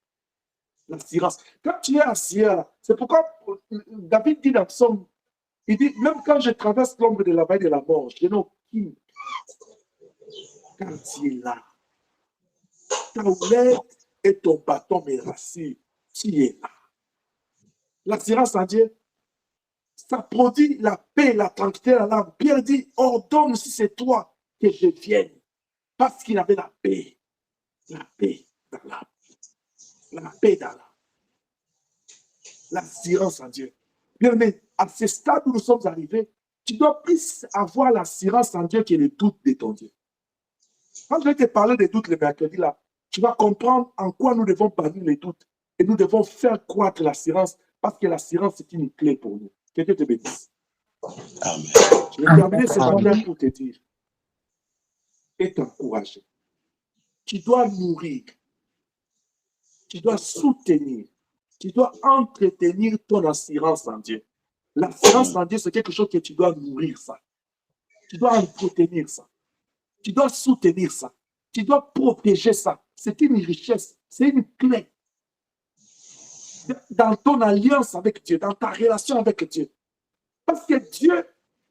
L'assurance. Quand tu es assuré, c'est pourquoi David dit dans Psaume, il dit, même quand je traverse l'ombre de la vallée de la mort, je n'ai aucune. Car tu es là. Ta houlette et ton bâton me rassurent. Tu es là. L'assurance en Dieu, ça produit la paix, la tranquillité dans l'âme. Pierre dit, ordonne si c'est toi que je vienne. Parce qu'il avait la paix. La paix dans l'âme. La paix dans l'âme. L'assurance en Dieu. Bien, mais à ce stade où nous sommes arrivés, tu dois plus avoir l'assurance en Dieu que le doute de ton Dieu. Quand je vais te parler des doutes le mercredi là, tu vas comprendre en quoi nous devons bannir les doutes. Et nous devons faire croître l'assurance parce que l'assurance c'est une clé pour nous. Que Dieu te bénisse. Amen. Je vais terminer ce moment pour te dire et t'encourager. Tu dois nourrir, tu dois soutenir, tu dois entretenir ton assurance en Dieu. L'assurance en Dieu, c'est quelque chose que tu dois nourrir ça. Tu dois entretenir ça. Tu dois soutenir ça. Tu dois protéger ça. C'est une richesse, c'est une clé. Dans ton alliance avec Dieu, dans ta relation avec Dieu. Parce que Dieu,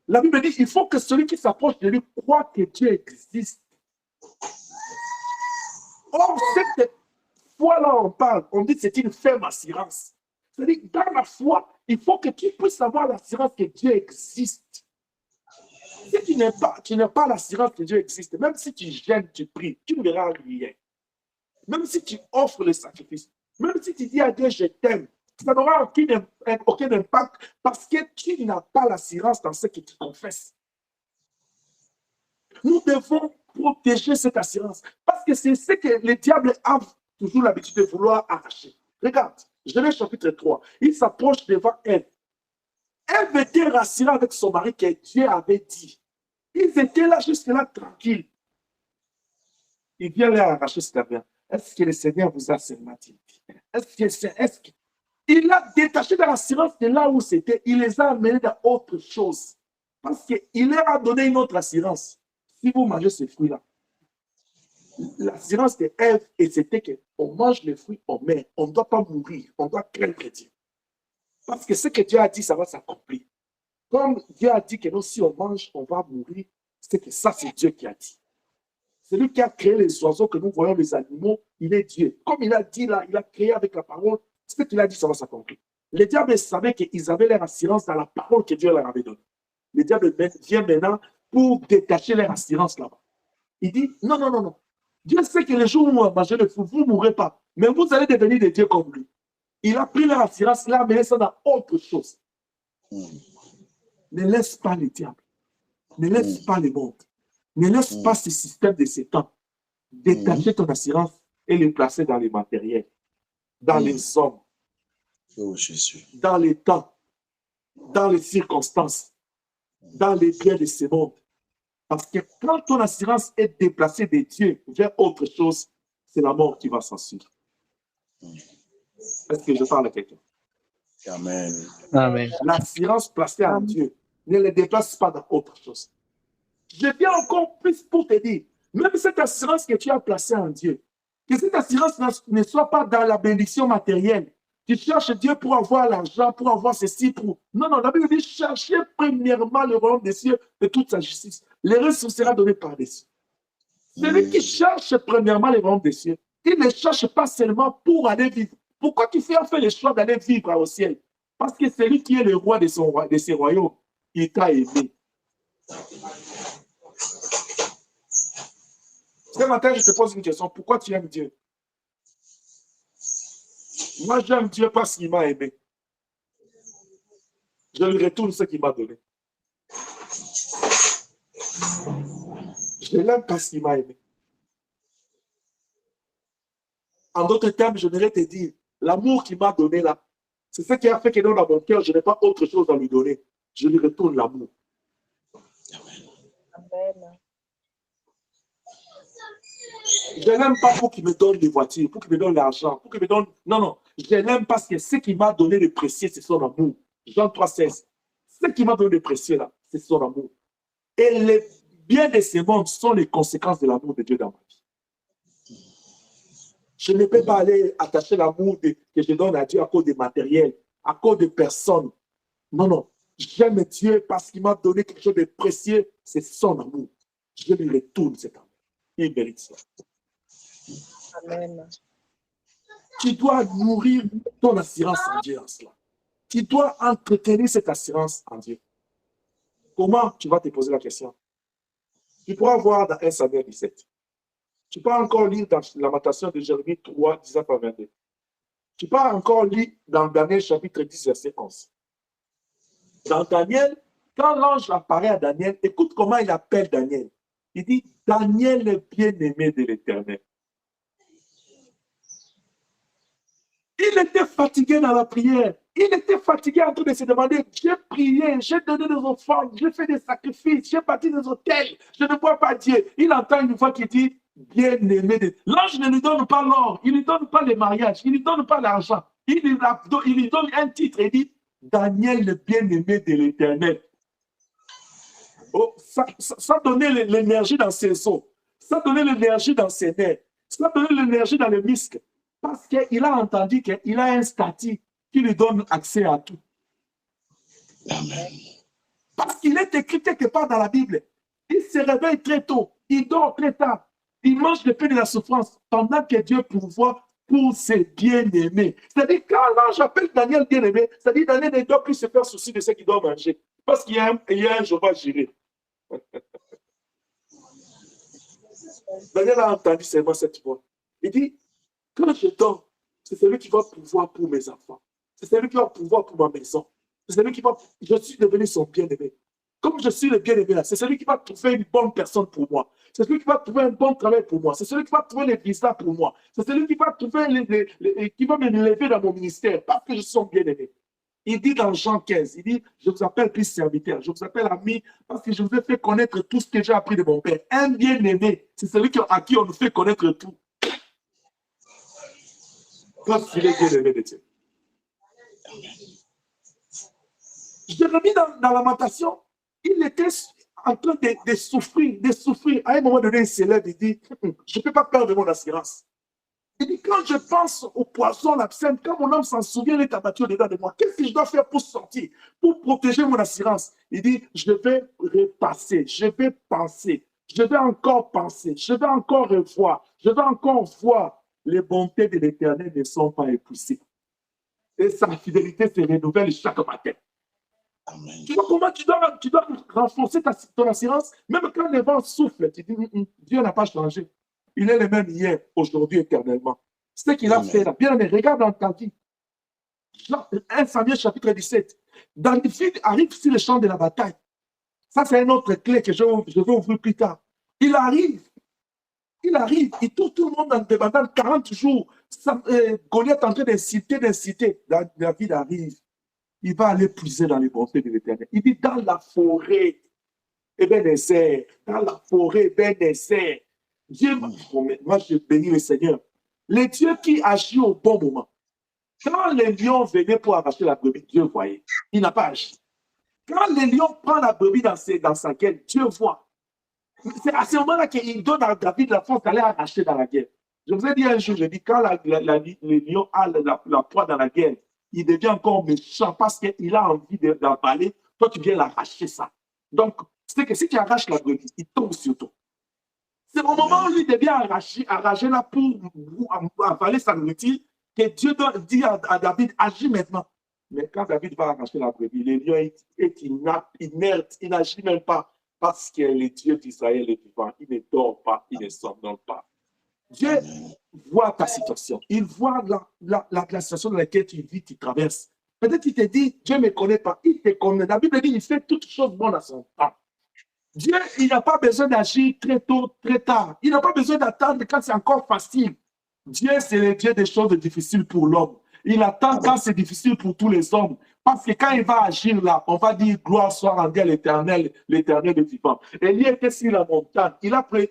la Bible dit, il faut que celui qui s'approche de lui croit que Dieu existe. Or, cette foi-là, on parle, on dit que c'est une ferme assurance. C'est-à-dire, dans la foi, il faut que tu puisses avoir l'assurance que Dieu existe. Si tu n'as pas l'assurance que Dieu existe, même si tu gênes, tu pries, tu ne verras rien. Même si tu offres le sacrifice, même si tu dis à Dieu, je t'aime, ça n'aura aucun impact parce que tu n'as pas l'assurance dans ce que tu confesses. Nous devons protéger cette assurance parce que c'est ce que le diable a toujours l'habitude de vouloir arracher. Regarde, Genèse chapitre 3, il s'approche devant elle. Elle était rassurée avec son mari que Dieu avait dit. Ils étaient là jusque-là tranquilles. Il vient leur arracher ce bien. Est-ce que le Seigneur vous a seulement dit? Il a détaché de l'assurance de là où c'était. Il les a amenés dans autre chose. Parce qu'il leur a donné une autre assurance. Si vous mangez ce fruit-là, l'assurance de Ève, et c'était qu'on mange le fruit, on meurt. On ne doit pas mourir. On doit craindre Dieu. Parce que ce que Dieu a dit, ça va s'accomplir. Comme Dieu a dit que nous, si on mange, on va mourir, c'est que ça, c'est Dieu qui a dit. C'est lui qui a créé les oiseaux que nous voyons, les animaux, il est Dieu. Comme il a dit là, il a créé avec la parole, ce qu'il a dit, ça va s'accomplir. Les diables savaient qu'ils avaient leur assurance dans la parole que Dieu leur avait donnée. Le diable vient maintenant pour détacher leur assurance là-bas. Il dit, non, non, non, non. Dieu sait que le jour où vous mangez le fou, vous ne mourrez pas. Mais vous allez devenir des dieux comme lui. Il a pris leur assurance, il a amené ça dans autre chose. Ne laisse pas le diable. Ne laisse pas le monde. Ne laisse pas ce système de ces temps. Détacher ton assurance et le placer dans les matériels, dans les hommes, dans les temps, dans les circonstances, dans les biens de ce monde. Parce que quand ton assurance est déplacée de Dieu vers autre chose, c'est la mort qui va s'en suivre. Est-ce que je parle à quelqu'un? Amen. Amen. L'assurance placée en Dieu ne le déplace pas dans autre chose. Je viens encore plus pour te dire, même cette assurance que tu as placée en Dieu, que cette assurance ne soit pas dans la bénédiction matérielle. Tu cherches Dieu pour avoir l'argent, pour avoir ceci, pour... Non, non, la Bible dit, cherchez premièrement le royaume des cieux et toute sa justice. Le reste sera donné par-dessus. Celui qui cherche premièrement le royaume des cieux, il ne cherche pas seulement pour aller vivre. Pourquoi tu fais le choix d'aller vivre au ciel? Parce que c'est lui qui est le roi de ses royaumes. Il t'a aimé. Ce matin, je te pose une question. Pourquoi tu aimes Dieu? Moi, j'aime Dieu parce qu'il m'a aimé. Je lui retourne ce qu'il m'a donné. Je l'aime parce qu'il m'a aimé. En d'autres termes, je voudrais te dire, l'amour qu'il m'a donné là, c'est ce qui a fait que dans mon cœur, je n'ai pas autre chose à lui donner. Je lui retourne l'amour. Amen. Je n'aime pas pour qu'il me donne des voitures, pour qu'il me donne l'argent, pour qu'il me donne... Non, non. Je l'aime parce que ce qui m'a donné de précieux, c'est son amour. Jean 3,16. Ce qui m'a donné de précieux là, c'est son amour. Et les biens de ce monde sont les conséquences de l'amour de Dieu dans ma vie. Je ne peux pas aller attacher l'amour que je donne à Dieu à cause des matériels, à cause des personnes. Non, non. J'aime Dieu parce qu'il m'a donné quelque chose de précieux, c'est son amour. Je lui retourne cet amour. Il mérite ça. Amen. Tu dois nourrir ton assurance en Dieu en cela. Tu dois entretenir cette assurance en Dieu. Comment? Tu vas te poser la question. Tu pourras voir dans 1 Samuel 17. Tu peux encore lire dans la Lamentation de Jérémie 3, 19 à 22. Tu peux encore lire dans Daniel chapitre 10, verset 11. Dans Daniel, quand l'ange apparaît à Daniel, écoute comment il appelle Daniel. Il dit, Daniel est bien-aimé de l'Éternel. Il était fatigué dans la prière. Il était fatigué en train de se demander, j'ai prié, j'ai donné des offrandes, j'ai fait des sacrifices, j'ai bâti des hôtels, je ne vois pas Dieu. Il entend une voix qui dit, bien-aimé de... L'ange ne lui donne pas l'or, il ne lui donne pas le mariage, il ne lui donne pas l'argent. Il lui donne un titre et dit, Daniel le bien-aimé de l'Éternel. Oh, ça donnait l'énergie dans ses os, ça donnait l'énergie dans ses nerfs, ça donnait l'énergie dans les muscles. Parce qu'il a entendu qu'il a un statut qui lui donne accès à tout. Amen. Parce qu'il est écrit quelque part dans la Bible. Il se réveille très tôt, il dort très tard, il mange le pain de la souffrance pendant que Dieu pourvoit pour ses bien-aimés. C'est-à-dire, quand l'ange appelle Daniel bien-aimé, c'est-à-dire Daniel ne doit plus se faire souci de ce qu'il doit manger. Parce qu'il y a un Jéhovah Jireh. Daniel a entendu seulement cette voix. Il dit, quand je dors, c'est celui qui va pouvoir pour mes enfants. C'est celui qui va pouvoir pour ma maison. C'est celui qui va... Je suis devenu son bien-aimé. Comme je suis le bien-aimé là, c'est celui qui va trouver une bonne personne pour moi. C'est celui qui va trouver un bon travail pour moi. C'est celui qui va trouver les visas pour moi. C'est celui qui va trouver qui va me lever dans mon ministère parce que je suis son bien-aimé. Il dit dans Jean 15, il dit, je vous appelle plus serviteur, je vous appelle ami parce que je vous ai fait connaître tout ce que j'ai appris de mon Père. Un bien-aimé, c'est celui à qui on nous fait connaître tout. Parce qu'il est bien-aimé de Dieu. Jérémie, dans la Lamentation, il était en train de souffrir, de souffrir. À un moment donné, il se lève et dit, je ne peux pas perdre mon assurance. Il dit, quand je pense au poison, l'absinthe, quand mon âme s'en souvient, il est abattu au-dedans de moi. Qu'est-ce que je dois faire pour sortir, pour protéger mon assurance? Il dit, je vais repasser, je vais penser, je vais encore penser, je vais encore revoir, je vais encore voir. Les bontés de l'Éternel ne sont pas épuisées. Et sa fidélité se renouvelle chaque matin. Amen. Tu vois comment tu dois renforcer ton assurance, même quand le vent souffle, tu dis, Dieu n'a pas changé. Il est le même hier, aujourd'hui, éternellement. C'est ce qu'il a fait là. Bien aimé, regarde dans ta vie. 1 Samuel chapitre 17. David arrive sur le champ de la bataille. Ça, c'est une autre clé que je vais ouvrir plus tard. Il arrive, il touche tout le monde pendant 40 jours. Goliath est en train d'inciter. David arrive. Il va aller puiser dans les bontés de l'Éternel. Il dit, dans la forêt, Ebenezer, dans la forêt, Ebenezer. Dieu, moi, je bénis le Seigneur. Le Dieu qui agit au bon moment. Quand les lions venaient pour arracher la brebis, Dieu voyait. Il n'a pas agi. Quand les lions prennent la brebis dans sa gueule, Dieu voit. C'est à ce moment-là qu'il donne à David la force d'aller arracher dans la guerre. Je vous ai dit un jour, je dis, quand les lions a la proie dans la guerre, il devient encore méchant parce qu'il a envie d'emballer. Toi, tu viens l'arracher ça. Donc, c'est que si tu arraches la brebis, il tombe sur toi. C'est au moment où il devient arraché là pour avaler sa nourriture que Dieu doit dire à David, agis maintenant. Mais quand David va arracher la brebis, le lion est inerte, il n'agit même pas parce que le Dieu d'Israël est vivant. Il ne dort pas, il ne somnole pas. Dieu voit ta situation. Il voit la situation dans laquelle tu vis, tu traverses. Peut-être qu'il te dit, Dieu ne me connaît pas. Il te connaît. La Bible dit, il fait toutes choses bonnes à son temps. Dieu, il n'a pas besoin d'agir très tôt, très tard. Il n'a pas besoin d'attendre quand c'est encore facile. Dieu, c'est le Dieu des choses difficiles pour l'homme. Il attend quand c'est difficile pour tous les hommes. Parce que quand il va agir là, on va dire gloire soit rendue à l'Éternel, l'Éternel est vivant. Élie était sur la montagne. Il a prié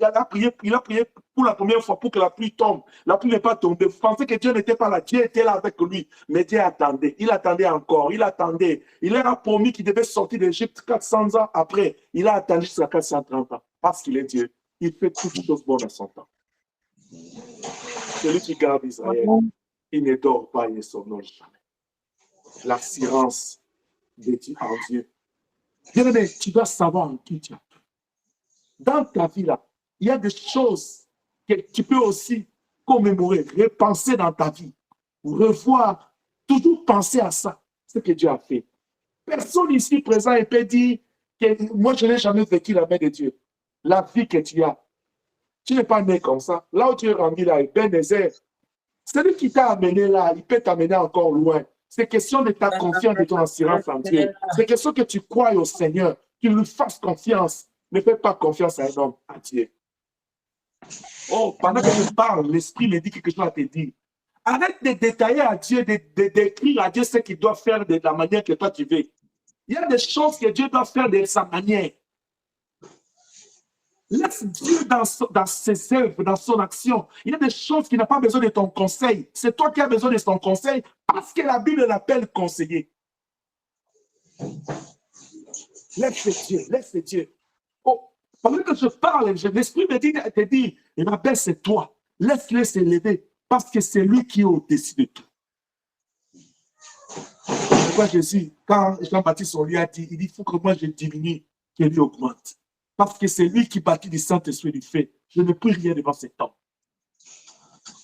pour la première fois pour que la pluie tombe. La pluie n'est pas tombée. Vous pensez que Dieu n'était pas là. Dieu était là avec lui. Mais Dieu attendait. Il attendait encore. Il attendait. Il leur a promis qu'il devait sortir d'Égypte 400 ans après. Il a attendu jusqu'à 430 ans. Parce qu'il est Dieu. Il fait toutes choses bonnes à son temps. Celui qui garde Israël, il ne dort pas, il ne somnole jamais. L'assurance de Dieu en Dieu. Bien-aimé, tu dois savoir en qui tu as. Dans ta vie là, il y a des choses que tu peux aussi commémorer, repenser dans ta vie, revoir, toujours penser à ça, ce que Dieu a fait. Personne ici présent ne peut dire que moi je n'ai jamais vécu la main de Dieu. La vie que tu as. Tu n'es pas né comme ça. Là où tu es rendu là, Ebenezer, celui qui t'a amené là, il peut t'amener encore loin. C'est question de ta confiance, de ton assurance en Dieu. C'est question que tu crois au Seigneur, qu'il lui fasse confiance. Ne fais pas confiance à un homme, à Dieu. Oh, pendant que je parle, l'Esprit me dit quelque chose à te dire. Arrête de détailler à Dieu, de décrire à Dieu ce qu'il doit faire de la manière que toi tu veux. Il y a des choses que Dieu doit faire de sa manière. Laisse Dieu dans ses œuvres, dans son action. Il y a des choses qui n'ont pas besoin de ton conseil. C'est toi qui as besoin de ton conseil parce que la Bible l'appelle conseiller. Laisse Dieu, laisse Dieu. Oh, pendant que je parle, l'Esprit me dit, te dit, ma belle, c'est toi. Laisse-le s'élever parce que c'est lui qui est au-dessus de tout. Pourquoi Jésus, quand Jean-Baptiste, on lui a dit, il dit, il faut que moi je diminue, qu'il lui augmente. Parce que c'est lui qui bâtit du Saint-Esprit du fait. Je ne peux rien devant cet homme.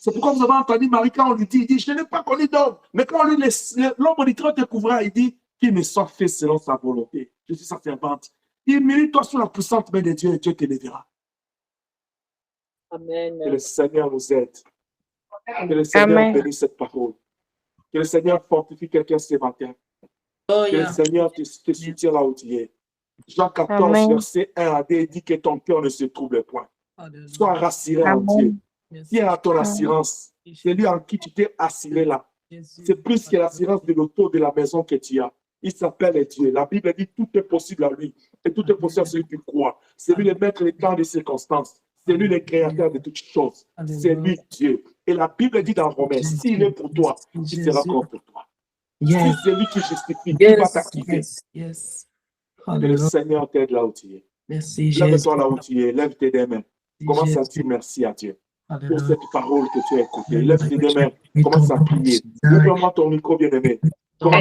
C'est pourquoi vous avez entendu Marie quand on lui dit, il dit, je n'ai pas connu d'homme. Mais quand l'homme au litre découvrira, il dit, qu'il me soit fait selon sa volonté. Je suis sa servante. Il milite-toi sous la puissante main de Dieu et Dieu te lèvera. Amen. Que le Seigneur nous aide. Que le Seigneur bénisse cette parole. Que le Seigneur fortifie quelqu'un ce matin. Que le Seigneur te soutienne là où tu es. Jean 14, verset 1 à 2, dit que ton cœur ne se trouble point. Sois rassuré en Dieu. Tiens à ton assurance. C'est lui en qui tu t'es assuré là. C'est plus que l'assurance de l'auto de la maison que tu as. Il s'appelle Dieu. La Bible dit tout est possible à lui. Et tout est possible à celui qui croit. C'est lui le maître des temps des circonstances. C'est lui le créateur de toutes choses. C'est lui Dieu. Et la Bible dit dans Romains, s'il est pour toi, il sera encore pour toi. Si c'est lui qui justifie, il va t'acquitter. Que le Seigneur t'aide là où tu es. Merci, Lève-toi là où tu es. Lève tes deux mains. Commence à dire merci à Dieu. pour Alléluia. cette parole que tu as écoutée. Lève tes deux mains, commence à prier. Ouvre-moi ton micro, bien-aimé. Commence